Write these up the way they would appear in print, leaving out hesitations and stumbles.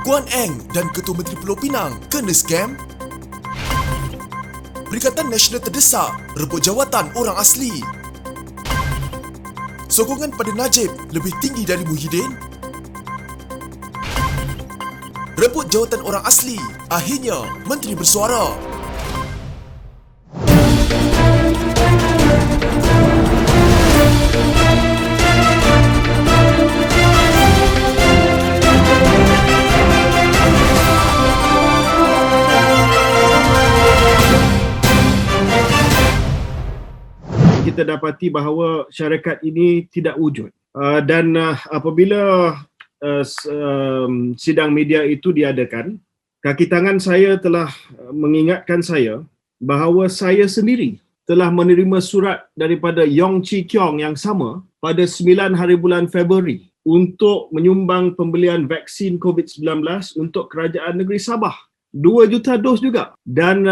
Guan Eng dan Ketua Menteri Pulau Pinang kena skam. Perikatan Nasional terdesak rebut jawatan orang asli. Sokongan pada Najib lebih tinggi dari Muhyiddin. Rebut jawatan orang asli, akhirnya Menteri bersuara. Kita dapati bahawa syarikat ini tidak wujud. Dan apabila sidang media itu diadakan, kaki tangan saya telah mengingatkan saya bahawa saya sendiri telah menerima surat daripada Yong Chi Kiong yang sama pada 9 hari bulan Februari untuk menyumbang pembelian vaksin COVID-19 untuk kerajaan negeri Sabah. 2 juta dos juga. Dan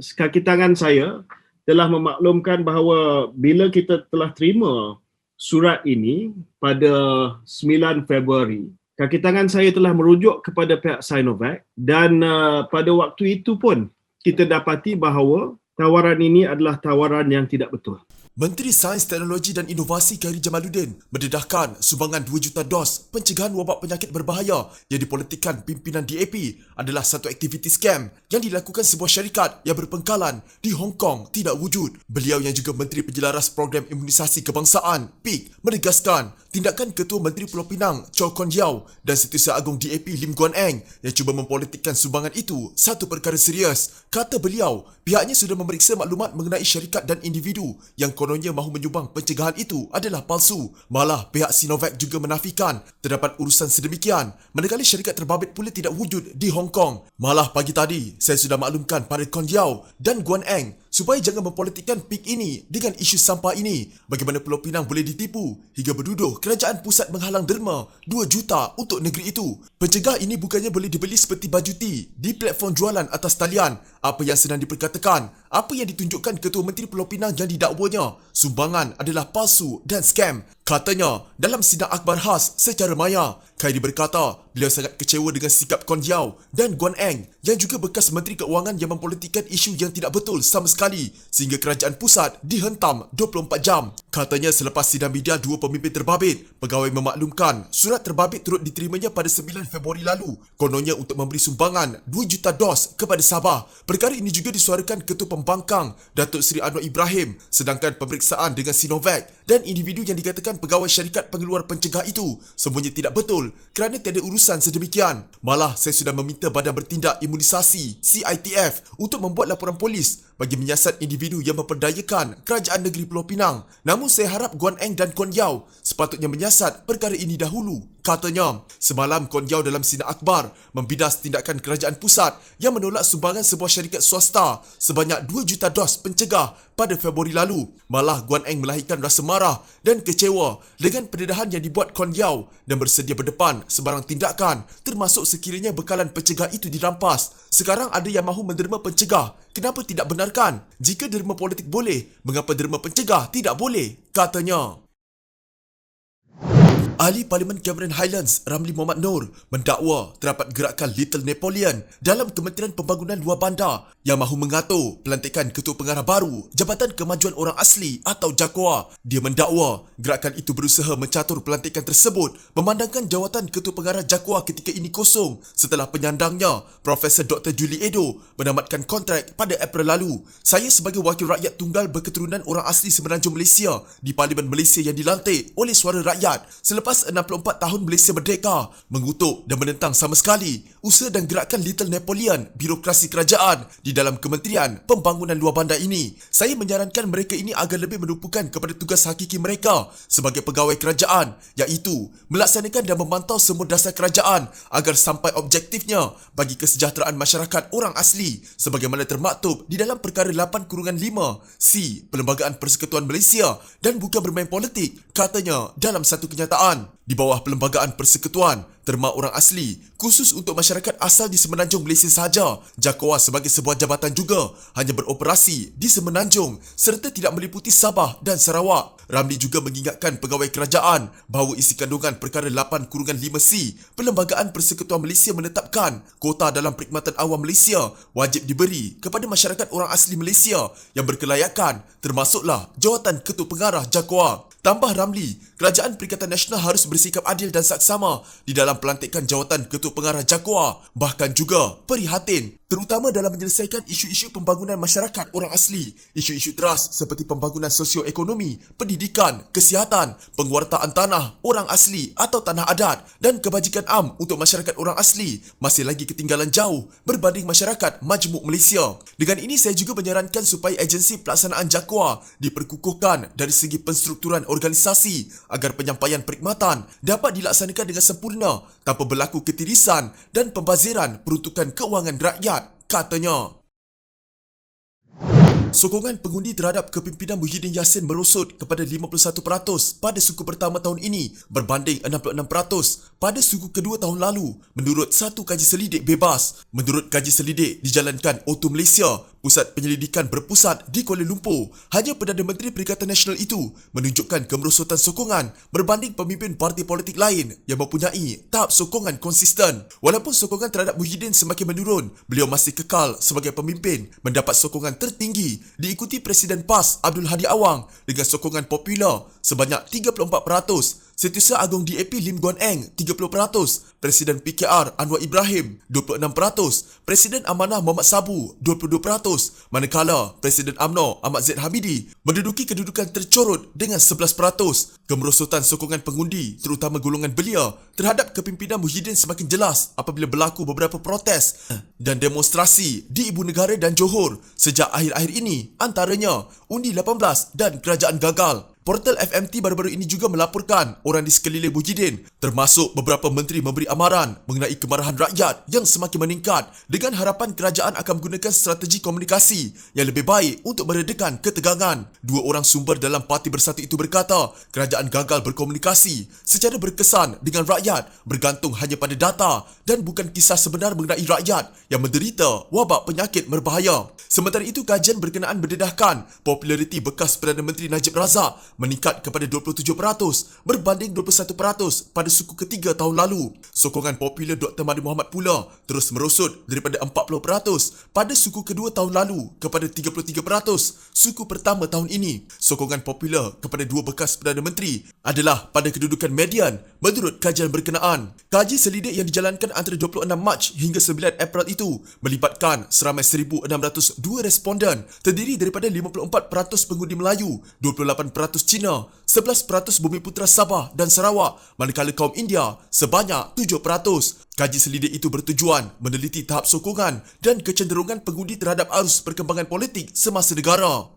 kaki tangan saya telah memaklumkan bahawa bila kita telah terima surat ini pada 9 Februari, kaki tangan saya telah merujuk kepada pihak Sinovac dan pada waktu itu pun kita dapati bahawa tawaran ini adalah tawaran yang tidak betul. Menteri Sains, Teknologi dan Inovasi Khairy Jamaluddin mendedahkan sumbangan 2 juta dos pencegahan wabak penyakit berbahaya yang dipolitikkan pimpinan DAP adalah satu aktiviti skam yang dilakukan sebuah syarikat yang berpengkalan di Hong Kong tidak wujud. Beliau yang juga Menteri Penjelaras Program Imunisasi Kebangsaan PIK menegaskan tindakan Ketua Menteri Pulau Pinang Chow Kon Yeow dan Setiausaha Agung DAP Lim Guan Eng yang cuba mempolitikkan sumbangan itu satu perkara serius. Kata beliau, pihaknya sudah memeriksa maklumat mengenai syarikat dan individu yang kononnya mahu menyumbang pencegahan itu adalah palsu. Malah pihak Sinovac juga menafikan terdapat urusan sedemikian, manakala syarikat terbabit pula tidak wujud di Hong Kong. Malah pagi tadi, saya sudah maklumkan pada Kon Yeow dan Guan Eng supaya jangan mempolitikkan PIK ini dengan isu sampah ini. Bagaimana Pulau Pinang boleh ditipu hingga berduduh kerajaan pusat menghalang derma 2 juta untuk negeri itu. Pencegah ini bukannya boleh dibeli seperti baju tea di platform jualan atas talian. Apa yang sedang diperkatakan, apa yang ditunjukkan Ketua Menteri Pulau Pinang yang didakwanya, sumbangan adalah palsu dan skam. Katanya, dalam sidang akhbar khas secara maya, Khairy berkata beliau sangat kecewa dengan sikap Kon Yeow dan Guan Eng yang juga bekas Menteri Keuangan yang mempolitikkan isu yang tidak betul sama sekali sehingga kerajaan pusat dihentam 24 jam. Katanya selepas sidang media dua pemimpin terbabit, pegawai memaklumkan surat terbabit turut diterimanya pada 9 Februari lalu. Kononnya untuk memberi sumbangan 2 juta dos kepada Sabah. Perkara ini juga disuarakan Ketua Pembangkang Datuk Seri Anwar Ibrahim, sedangkan pemeriksaan dengan Sinovac dan individu yang dikatakan pegawai syarikat pengeluar pencegah itu semuanya tidak betul kerana tiada urusan sedemikian. Malah saya sudah meminta Badan Bertindak Imunisasi CITF untuk membuat laporan polis bagi menyiasat individu yang memperdayakan kerajaan negeri Pulau Pinang. Namun saya harap Guan Eng dan Kon Yeow sepatutnya menyiasat perkara ini dahulu. Katanya, semalam Kon Yeow dalam sidang akhbar membidas tindakan kerajaan pusat yang menolak sumbangan sebuah syarikat swasta sebanyak 2 juta dos pencegah pada Februari lalu. Malah Guan Eng melahirkan rasa marah dan kecewa dengan pendedahan yang dibuat Kon Yeow dan bersedia berdepan sebarang tindakan termasuk sekiranya bekalan pencegah itu dirampas. Sekarang ada yang mahu menderma pencegah. Kenapa tidak benarkan? Jika derma politik boleh, mengapa derma pencegah tidak boleh? Katanya. Ahli Parlimen Cameron Highlands Ramli Mohamed Noor mendakwa terdapat gerakan Little Napoleon dalam Kementerian Pembangunan Luar Bandar yang mahu mengatur pelantikan Ketua Pengarah baru Jabatan Kemajuan Orang Asli atau JAKWA. Dia mendakwa gerakan itu berusaha mencatur pelantikan tersebut memandangkan jawatan Ketua Pengarah JAKWA ketika ini kosong setelah penyandangnya Profesor Dr. Julie Edo menamatkan kontrak pada April lalu. Saya sebagai wakil rakyat tunggal berketurunan orang asli Semenanjung Malaysia di Parlimen Malaysia yang dilantik oleh suara rakyat selepas 64 tahun Malaysia merdeka, mengutuk dan menentang sama sekali usaha dan gerakan Little Napoleon birokrasi kerajaan di dalam Kementerian Pembangunan Luar Bandar ini. Saya menyarankan mereka ini agar lebih menumpukan kepada tugas hakiki mereka sebagai pegawai kerajaan, iaitu melaksanakan dan memantau semua dasar kerajaan agar sampai objektifnya bagi kesejahteraan masyarakat orang asli sebagaimana termaktub di dalam perkara 8/5 C Perlembagaan Persekutuan Malaysia dan bukan bermain politik, katanya dalam satu kenyataan. Kebangsaan di bawah Perlembagaan Persekutuan Terma Orang Asli khusus untuk masyarakat asal di Semenanjung Malaysia sahaja. JAKOA sebagai sebuah jabatan juga hanya beroperasi di Semenanjung serta tidak meliputi Sabah dan Sarawak. Ramli juga mengingatkan pegawai kerajaan bahawa isi kandungan perkara 8/5C Perlembagaan Persekutuan Malaysia menetapkan kota dalam perkhidmatan awam Malaysia wajib diberi kepada masyarakat orang asli Malaysia yang berkelayakan, termasuklah jawatan Ketua Pengarah JAKOA. Tambah Ramli, Kerajaan Perikatan Nasional harus bersikap adil dan saksama di dalam pelantikan jawatan Ketua Pengarah JAKOA, bahkan juga prihatin terutama dalam menyelesaikan isu-isu pembangunan masyarakat orang asli, isu-isu teras seperti pembangunan sosioekonomi, pendidikan, kesihatan, penguartaan tanah orang asli atau tanah adat dan kebajikan am untuk masyarakat orang asli masih lagi ketinggalan jauh berbanding masyarakat majmuk Malaysia. Dengan ini saya juga menyarankan supaya agensi pelaksanaan JAKOA diperkukuhkan dari segi penstrukturan organisasi agar penyampaian perkhidmatan dapat dilaksanakan dengan sempurna tanpa berlaku ketirisan dan pembaziran peruntukan kewangan rakyat, katanya. Sokongan pengundi terhadap kepimpinan Muhyiddin Yassin merosot kepada 51% pada suku pertama tahun ini berbanding 66% pada suku kedua tahun lalu menurut satu kaji selidik bebas. Menurut kaji selidik dijalankan OTO Malaysia, pusat penyelidikan berpusat di Kuala Lumpur, hanya Perdana Menteri Perikatan Nasional itu menunjukkan kemerosotan sokongan berbanding pemimpin parti politik lain yang mempunyai tahap sokongan konsisten. Walaupun sokongan terhadap Muhyiddin semakin menurun, beliau masih kekal sebagai pemimpin mendapat sokongan tertinggi, diikuti Presiden PAS Abdul Hadi Awang dengan sokongan popular sebanyak 34%, Setiausaha Agong DAP Lim Guan Eng 30%, Presiden PKR Anwar Ibrahim 26%, Presiden Amanah Muhammad Sabu 22%, manakala Presiden UMNO Ahmad Zaid Hamidi menduduki kedudukan tercorot dengan 11%. Kemerosotan sokongan pengundi terutama golongan belia terhadap kepimpinan Muhyiddin semakin jelas apabila berlaku beberapa protes dan demonstrasi di ibu negara dan Johor sejak akhir-akhir ini, antaranya undi 18 dan kerajaan gagal. Portal FMT baru-baru ini juga melaporkan orang di sekeliling Muhyiddin termasuk beberapa menteri memberi amaran mengenai kemarahan rakyat yang semakin meningkat dengan harapan kerajaan akan menggunakan strategi komunikasi yang lebih baik untuk meredakan ketegangan. Dua orang sumber dalam Parti Bersatu itu berkata kerajaan gagal berkomunikasi secara berkesan dengan rakyat bergantung hanya pada data dan bukan kisah sebenar mengenai rakyat yang menderita wabak penyakit berbahaya. Sementara itu, kajian berkenaan mendedahkan populariti bekas Perdana Menteri Najib Razak meningkat kepada 27% berbanding 21% pada suku ketiga tahun lalu. Sokongan popular Dr. Mahathir Mohamad pula terus merosot daripada 40% pada suku kedua tahun lalu kepada 33% suku pertama tahun ini. Sokongan popular kepada dua bekas Perdana Menteri adalah pada kedudukan median menurut kajian berkenaan. Kaji selidik yang dijalankan antara 26 Mac hingga 9 April itu melibatkan seramai 1,602 responden terdiri daripada 54% pengundi Melayu, 28% Cina, 11% Bumiputera Sabah dan Sarawak, manakala kaum India sebanyak 7%. Kaji selidik itu bertujuan meneliti tahap sokongan dan kecenderungan pengundi terhadap arus perkembangan politik semasa negara.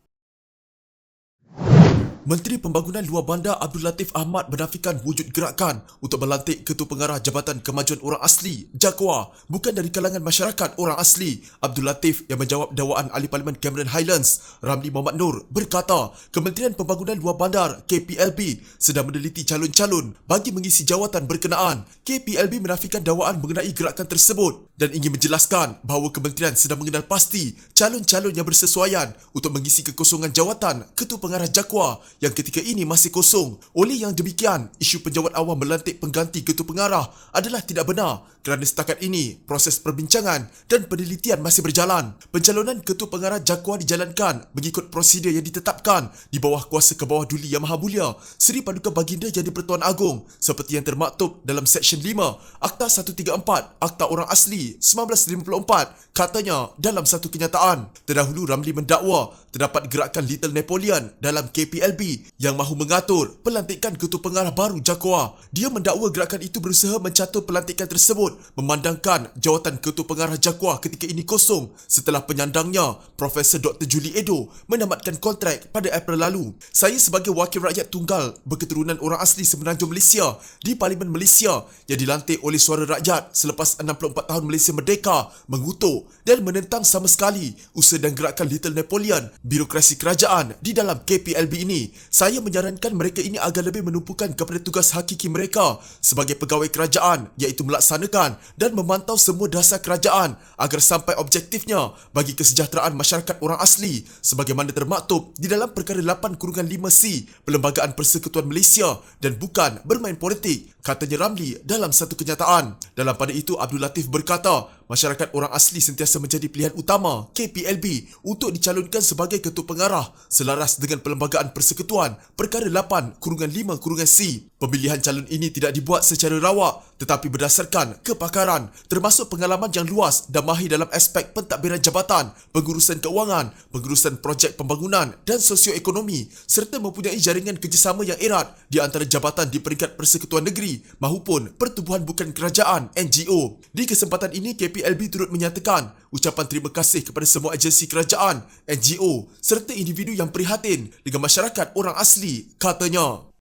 Menteri Pembangunan Luar Bandar Abdul Latif Ahmad menafikan wujud gerakan untuk melantik Ketua Pengarah Jabatan Kemajuan Orang Asli JAKOA bukan dari kalangan masyarakat orang asli. Abdul Latif yang menjawab dakwaan Ahli Parlimen Cameron Highlands Ramli Mohamad Noor berkata Kementerian Pembangunan Luar Bandar KPLB sedang meneliti calon-calon bagi mengisi jawatan berkenaan. KPLB menafikan dakwaan mengenai gerakan tersebut dan ingin menjelaskan bahawa kementerian sedang mengenal pasti calon-calon yang bersesuaian untuk mengisi kekosongan jawatan Ketua Pengarah JAKOA yang ketika ini masih kosong. Oleh yang demikian, isu penjawat awam melantik pengganti Ketua Pengarah adalah tidak benar kerana setakat ini proses perbincangan dan penelitian masih berjalan. Pencalonan Ketua Pengarah JAKOA dijalankan mengikut prosedur yang ditetapkan di bawah kuasa Kebawah Duli Yang Maha Mulia Seri Paduka Baginda Jadi Pertuan Agong seperti yang termaktub dalam Seksyen 5 Akta 134 Akta Orang Asli 1954, katanya dalam satu kenyataan. Terdahulu Ramli mendakwa terdapat gerakan Little Napoleon dalam KPLB yang mahu mengatur pelantikan Ketua Pengarah baru JAKOA. Dia mendakwa gerakan itu berusaha mencatur pelantikan tersebut memandangkan jawatan Ketua Pengarah JAKOA ketika ini kosong setelah penyandangnya Profesor Dr. Julie Edo menamatkan kontrak pada April lalu. Saya sebagai wakil rakyat tunggal berketurunan orang asli Semenanjung Malaysia di Parlimen Malaysia yang dilantik oleh suara rakyat selepas 64 tahun Malaysia merdeka mengutuk dan menentang sama sekali usaha dan gerakan Little Napoleon birokrasi kerajaan di dalam KPLB ini. saya menyarankan mereka ini agar lebih menumpukan kepada tugas hakiki mereka sebagai pegawai kerajaan, iaitu melaksanakan dan memantau semua dasar kerajaan agar sampai objektifnya bagi kesejahteraan masyarakat orang asli sebagaimana termaktub di dalam perkara 8/5C Perlembagaan Persekutuan Malaysia dan bukan bermain politik, katanya Ramli dalam satu kenyataan. Dalam pada itu, Abdul Latif berkata, masyarakat orang asli sentiasa menjadi pilihan utama KPLB untuk dicalonkan sebagai ketua pengarah selaras dengan Perlembagaan Persekutuan Perkara 8/5/C. Pemilihan calon ini tidak dibuat secara rawak tetapi berdasarkan kepakaran termasuk pengalaman yang luas dan mahir dalam aspek pentadbiran jabatan, pengurusan keuangan, pengurusan projek pembangunan dan sosioekonomi serta mempunyai jaringan kerjasama yang erat di antara jabatan di peringkat persekutuan negeri maupun pertubuhan bukan kerajaan NGO. Di kesempatan ini, KPLB turut menyatakan ucapan terima kasih kepada semua agensi kerajaan, NGO serta individu yang prihatin dengan masyarakat orang asli, katanya.